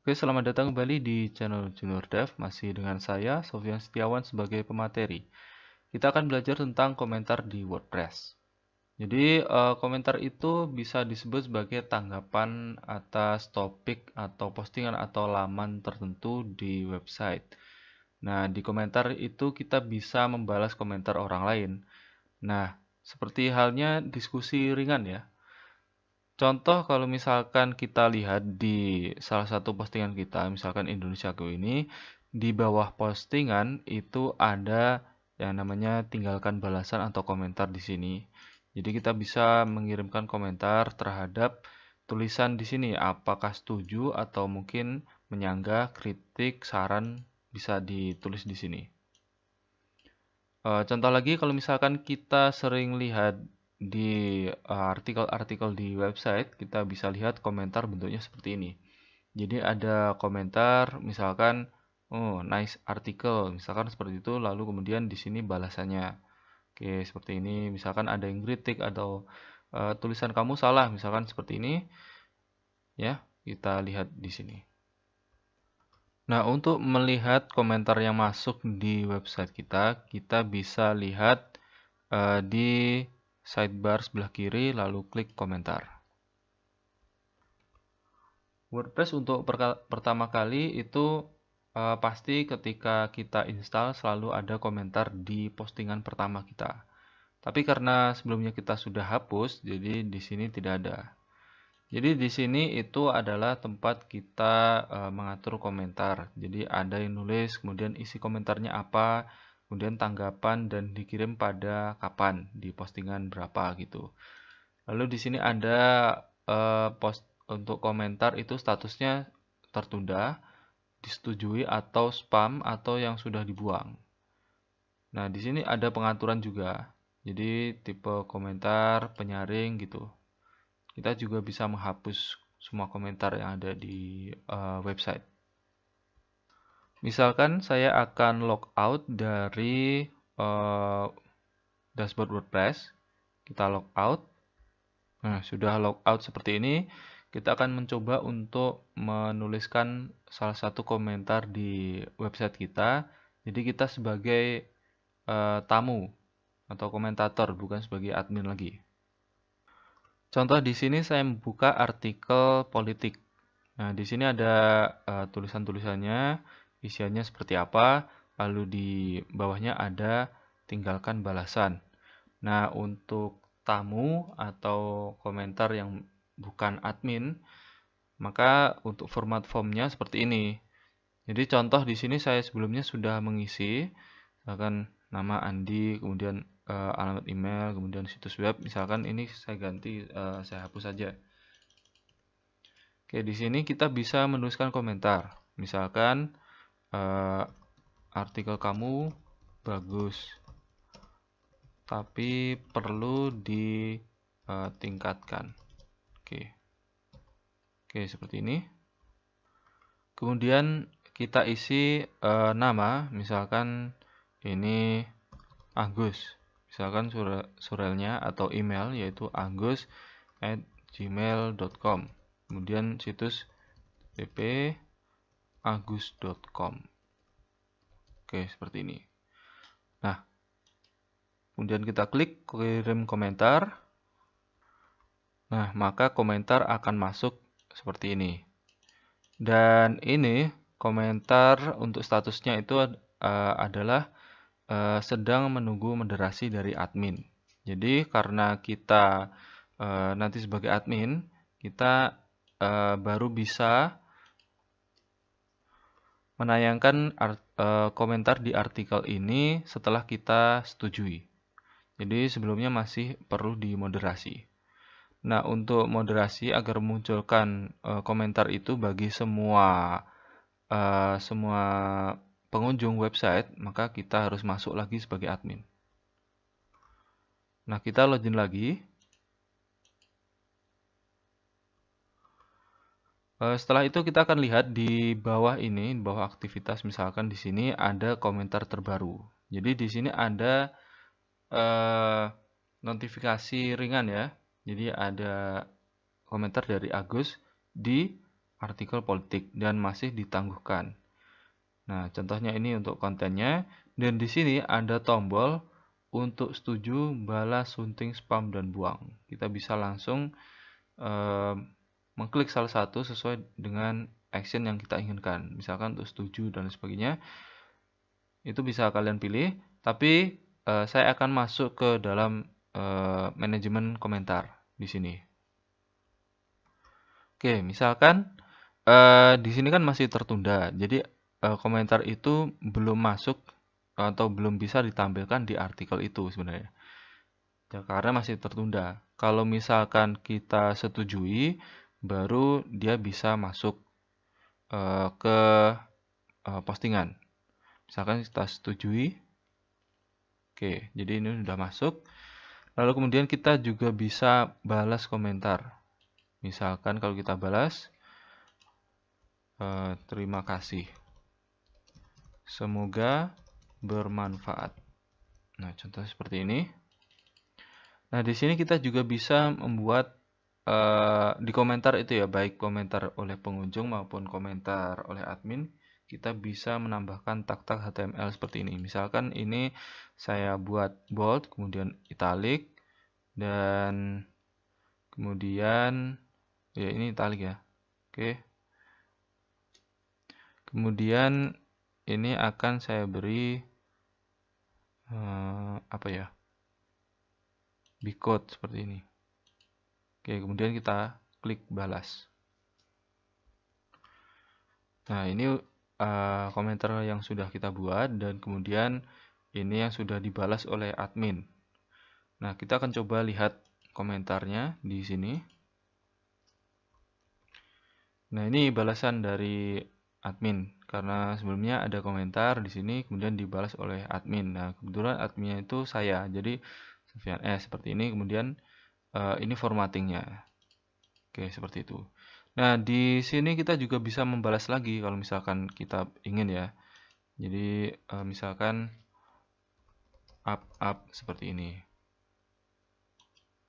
Oke, selamat datang kembali di channel Junior Dev, masih dengan saya, Sofyan Setiawan sebagai pemateri. Kita akan belajar tentang komentar di WordPress. Jadi, komentar itu bisa disebut sebagai tanggapan atas topik atau postingan atau laman tertentu di website. Nah, di komentar itu kita bisa membalas komentar orang lain. Nah, seperti halnya diskusi ringan ya. Contoh kalau misalkan kita lihat di salah satu postingan kita, misalkan Indonesiaku ini, di bawah postingan itu ada yang namanya tinggalkan balasan atau komentar di sini. Jadi kita bisa mengirimkan komentar terhadap tulisan di sini, apakah setuju atau mungkin menyanggah, kritik, saran bisa ditulis di sini. Contoh lagi kalau misalkan kita sering lihat di artikel-artikel di website, kita bisa lihat komentar bentuknya seperti ini. Jadi ada komentar misalkan, oh nice artikel, misalkan seperti itu, lalu kemudian di sini balasannya. Oke, seperti ini. Misalkan ada yang kritik atau tulisan kamu salah, misalkan seperti ini. Ya, kita lihat di sini. Nah, untuk melihat komentar yang masuk di website kita, kita bisa lihat di sidebar sebelah kiri, lalu klik komentar. WordPress untuk pertama kali itu pasti ketika kita install selalu ada komentar di postingan pertama kita. Tapi karena sebelumnya kita sudah hapus, jadi di sini tidak ada. Jadi di sini itu adalah tempat kita mengatur komentar. Jadi ada yang nulis, kemudian isi komentarnya apa, kemudian tanggapan dan dikirim pada kapan, di postingan berapa gitu. Lalu di sini ada post untuk komentar itu statusnya tertunda, disetujui atau spam atau yang sudah dibuang. Nah, di sini ada pengaturan juga. Jadi tipe komentar, penyaring gitu. Kita juga bisa menghapus semua komentar yang ada di website. Misalkan saya akan logout dari dashboard WordPress. Kita logout. Nah, sudah logout seperti ini, kita akan mencoba untuk menuliskan salah satu komentar di website kita. Jadi kita sebagai tamu atau komentator, bukan sebagai admin lagi. Contoh di sini saya membuka artikel politik. Nah, di sini ada tulisan-tulisannya, isiannya seperti apa, lalu di bawahnya ada tinggalkan balasan. Nah, untuk tamu atau komentar yang bukan admin, maka untuk format formnya seperti ini. Jadi contoh di sini saya sebelumnya sudah mengisi, misalkan nama Andi, kemudian alamat email, kemudian situs web. Misalkan ini saya ganti, saya hapus saja. Oke, di sini kita bisa menuliskan komentar. Misalkan artikel kamu bagus, tapi perlu ditingkatkan. Oke, seperti ini. Kemudian kita isi nama, misalkan ini Agus. Misalkan surelnya atau email yaitu agus@gmail.com. Kemudian situs www.agus.com. Oke, seperti ini. Nah, kemudian kita klik kirim komentar. Nah, maka komentar akan masuk seperti ini. Dan ini komentar untuk statusnya itu adalah sedang menunggu moderasi dari admin. Jadi karena kita nanti sebagai admin, kita baru bisa menayangkan komentar di artikel ini setelah kita setujui. Jadi sebelumnya masih perlu dimoderasi. Nah, untuk moderasi agar memunculkan komentar itu bagi semua pengunjung website, maka kita harus masuk lagi sebagai admin. Nah, kita login lagi. Setelah itu kita akan lihat di bawah ini, di bawah aktivitas, misalkan di sini ada komentar terbaru. Jadi di sini ada notifikasi ringan ya. Jadi ada komentar dari Agus di artikel politik dan masih ditangguhkan. Nah, contohnya ini untuk kontennya, dan di sini ada tombol untuk setuju, balas, sunting, spam, dan buang. Kita bisa langsung mengklik salah satu sesuai dengan action yang kita inginkan. Misalkan untuk setuju dan sebagainya, itu bisa kalian pilih. Tapi saya akan masuk ke dalam manajemen komentar di sini. Oke, misalkan di sini kan masih tertunda, jadi komentar itu belum masuk atau belum bisa ditampilkan di artikel itu sebenarnya, ya, karena masih tertunda. Kalau misalkan kita setujui, baru dia bisa masuk ke postingan. Misalkan kita setujui, oke, jadi ini sudah masuk. Lalu kemudian kita juga bisa balas komentar. Misalkan kalau kita balas, terima kasih. Semoga bermanfaat. Nah, contoh seperti ini. Nah, di sini kita juga bisa membuat di komentar itu ya, baik komentar oleh pengunjung maupun komentar oleh admin, kita bisa menambahkan tag-tag HTML seperti ini. Misalkan ini saya buat bold, kemudian italic, dan kemudian ya ini italic ya. Oke. Kemudian ini akan saya beri apa ya, bcode seperti ini. Oke, kemudian kita klik balas. Nah, ini komentar yang sudah kita buat, dan kemudian ini yang sudah dibalas oleh admin. Nah, kita akan coba lihat komentarnya di sini. Nah, ini balasan dari admin, karena sebelumnya ada komentar di sini, kemudian dibalas oleh admin. Nah, kebetulan adminnya itu saya, jadi Sofyan seperti ini. Kemudian ini formattingnya. Oke, seperti itu. Nah, di sini kita juga bisa membalas lagi kalau misalkan kita ingin ya. Jadi misalkan up seperti ini.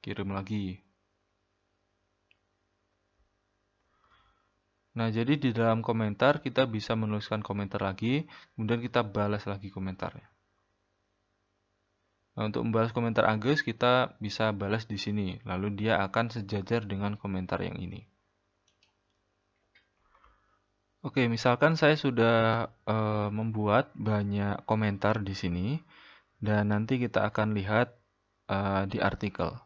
Kirim lagi. Nah, jadi di dalam komentar kita bisa menuliskan komentar lagi, kemudian kita balas lagi komentarnya. Nah, untuk membalas komentar Agus, kita bisa balas di sini, lalu dia akan sejajar dengan komentar yang ini. Oke, misalkan saya sudah membuat banyak komentar di sini, dan nanti kita akan lihat di artikel.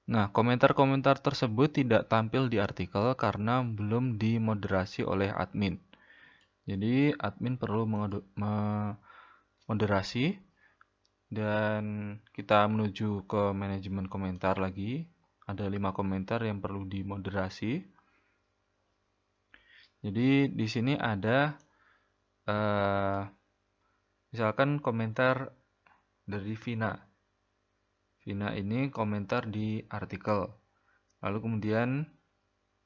Nah, komentar-komentar tersebut tidak tampil di artikel karena belum dimoderasi oleh admin. Jadi, admin perlu moderasi, dan kita menuju ke manajemen komentar lagi. Ada 5 komentar yang perlu dimoderasi. Jadi di sini ada misalkan komentar dari Vina. Vina ini komentar di artikel. Lalu kemudian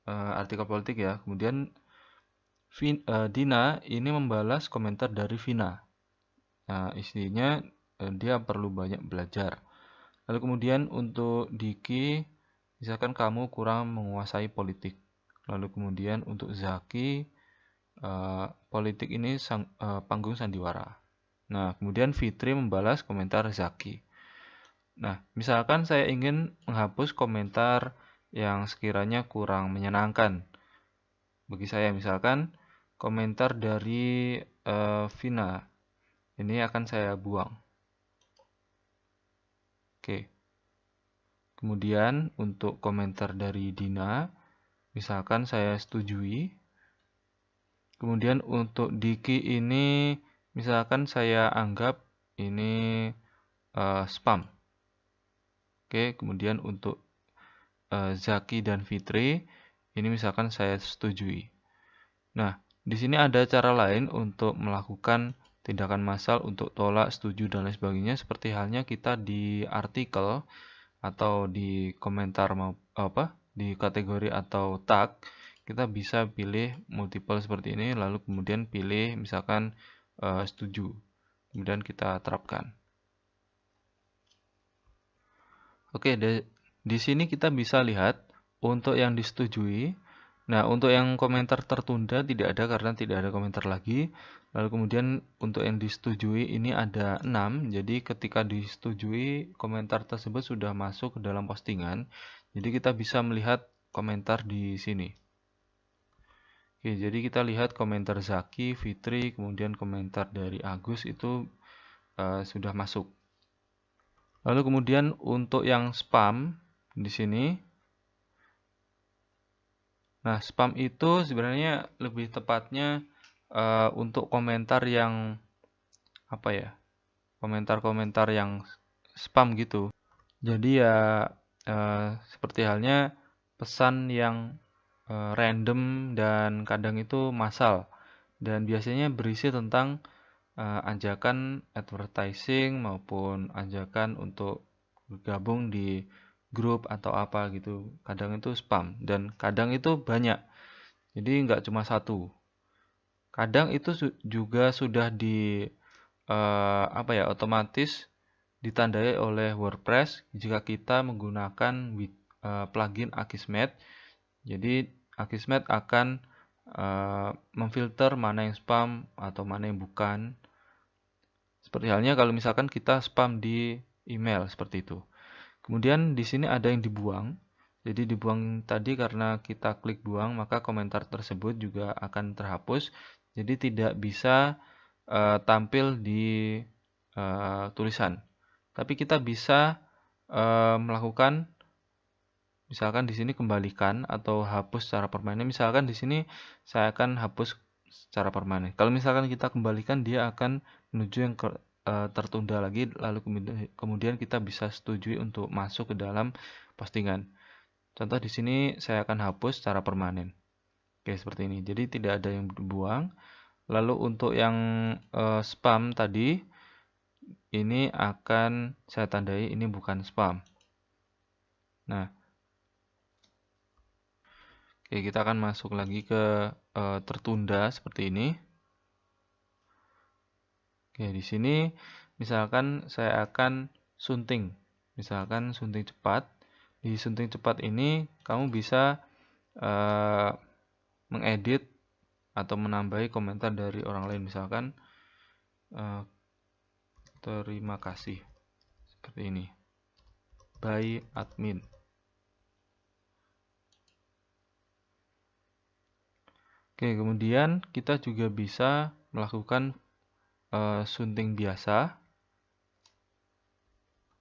artikel politik ya. Kemudian Dina ini membalas komentar dari Vina. Nah, isinya dia perlu banyak belajar. Lalu kemudian untuk Diki, misalkan kamu kurang menguasai politik. Lalu kemudian untuk Zaki, politik ini panggung sandiwara. Nah, kemudian Fitri membalas komentar Zaki. Nah, misalkan saya ingin menghapus komentar yang sekiranya kurang menyenangkan. Bagi saya, misalkan komentar dari Vina, ini akan saya buang. Oke. Kemudian untuk komentar dari Dina, misalkan saya setujui. Kemudian untuk Diki ini, misalkan saya anggap ini spam. Oke, kemudian untuk Zaki dan Fitri, ini misalkan saya setujui. Nah, di sini ada cara lain untuk melakukan tindakan massal untuk tolak, setuju, dan lain sebagainya. Seperti halnya kita di artikel atau di komentar di kategori atau tag, kita bisa pilih multiple seperti ini, lalu kemudian pilih misalkan setuju, kemudian kita terapkan. Oke, di sini kita bisa lihat untuk yang disetujui Nah, untuk yang komentar tertunda tidak ada karena tidak ada komentar lagi. Lalu kemudian untuk yang disetujui ini ada 6. Jadi ketika disetujui, komentar tersebut sudah masuk ke dalam postingan. Jadi kita bisa melihat komentar di sini. Oke, jadi kita lihat komentar Zaki, Fitri, kemudian komentar dari Agus itu sudah masuk. Lalu kemudian untuk yang spam di sini. Nah, spam itu sebenarnya lebih tepatnya untuk komentar yang apa ya? Komentar-komentar yang spam gitu. Jadi ya seperti halnya pesan yang random dan kadang itu massal dan biasanya berisi tentang ajakan advertising maupun ajakan untuk bergabung di grup atau apa gitu. Kadang itu spam dan kadang itu banyak. Jadi nggak cuma satu. Kadang itu juga sudah di apa ya, otomatis ditandai oleh WordPress jika kita menggunakan plugin Akismet. Jadi Akismet akan memfilter mana yang spam atau mana yang bukan. Seperti halnya kalau misalkan kita spam di email seperti itu. Kemudian di sini ada yang dibuang. Jadi dibuang tadi karena kita klik buang, maka komentar tersebut juga akan terhapus. Jadi tidak bisa tampil di tulisan. Tapi kita bisa melakukan misalkan di sini kembalikan atau hapus secara permanen. Misalkan di sini saya akan hapus secara permanen. Kalau misalkan kita kembalikan, dia akan menuju yang tertunda lagi, lalu kemudian kita bisa setujui untuk masuk ke dalam postingan. Contoh di sini saya akan hapus secara permanen. Oke, seperti ini. Jadi tidak ada yang dibuang. Lalu untuk yang spam tadi, ini akan saya tandai ini bukan spam. Nah, oke, kita akan masuk lagi ke tertunda seperti ini. Oke, di sini misalkan saya akan sunting. Misalkan sunting cepat. Di sunting cepat ini kamu bisa mengedit atau menambahi komentar dari orang lain. Misalkan terima kasih. Seperti ini. By admin. Oke, kemudian kita juga bisa melakukan sunting biasa.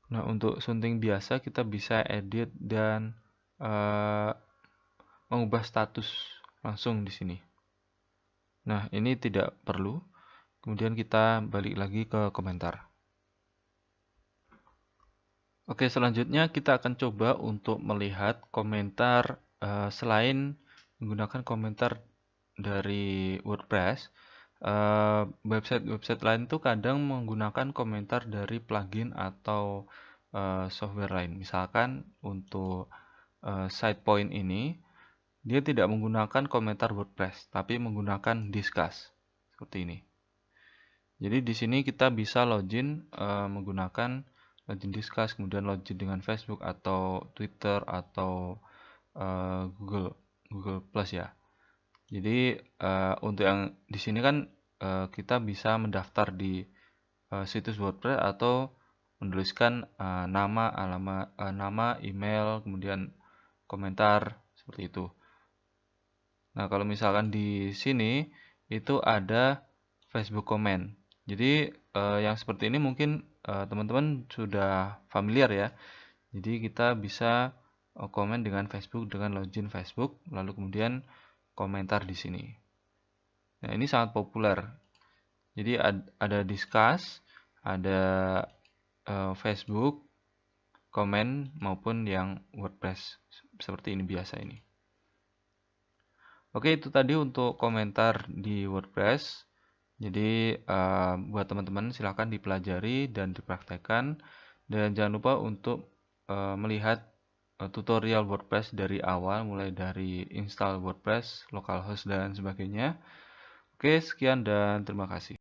Nah, untuk sunting biasa kita bisa edit dan mengubah status langsung di sini. Nah, ini tidak perlu. Kemudian kita balik lagi ke komentar. Oke, selanjutnya kita akan coba untuk melihat komentar selain menggunakan komentar dari WordPress. Website-website lain itu kadang menggunakan komentar dari plugin atau software lain. Misalkan untuk SitePoint ini, dia tidak menggunakan komentar WordPress, tapi menggunakan Disqus. Seperti ini. Jadi di sini kita bisa login menggunakan login Disqus, kemudian login dengan Facebook atau Twitter atau Google Plus ya. Jadi untuk yang di sini kan kita bisa mendaftar di situs WordPress atau menuliskan nama, alamat, nama, email, kemudian komentar seperti itu. Nah, kalau misalkan di sini itu ada Facebook comment. Jadi yang seperti ini mungkin teman-teman sudah familiar ya. Jadi kita bisa komen dengan Facebook dengan login Facebook, lalu kemudian komentar di sini. Nah, ini sangat populer. Jadi ada Disqus, ada Facebook, komen maupun yang WordPress seperti ini biasa ini. Oke, itu tadi untuk komentar di WordPress. Jadi buat teman-teman silahkan dipelajari dan dipraktekkan. Dan jangan lupa untuk melihat tutorial WordPress dari awal, mulai dari install WordPress, localhost, dan sebagainya. Oke, sekian dan terima kasih.